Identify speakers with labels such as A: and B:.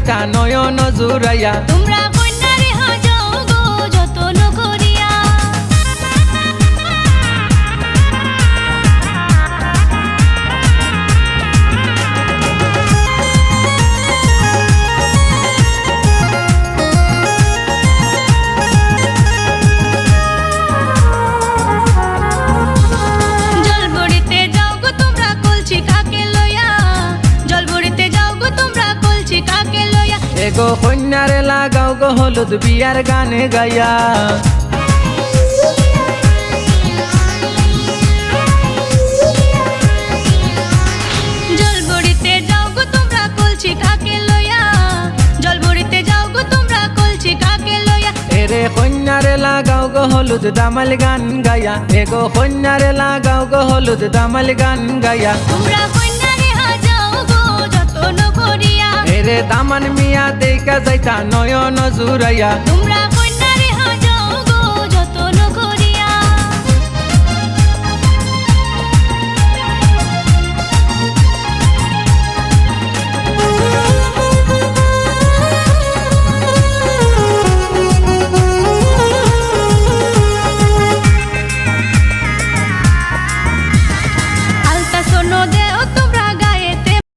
A: যাইতা নয়ন জুড়াইয়া
B: তোমরা কন্যারে হাজাও গো যতন করিয়া জলবড়িতে যাও গো তোমরা কলসি কাকে লইয়া জলবড়িতে যাও গো তোমরা কলসি কাকে লইয়া
A: এগো কন্যারে লাগাও গো হলুদ বিয়ার গানে গাইয়া
B: জলবড়িতে যাও গো তোমরা কলসি কাকে লইয়া জলবড়িতে যাও গো তোমরা কলসি কাকে লইয়া
A: এরে কন্যারে লাগাও গো হলুদ দামাল গান গাইয়া এগো কন্যারে লাগাও গো হলুদ দামাল গান গাইয়া
B: তোমরা কন্যারে হাজাও গো যতন করিয়া
A: এরে দামান মিয়া দেখা যাইতা নয়ন জুড়াইয়া
B: তোমরা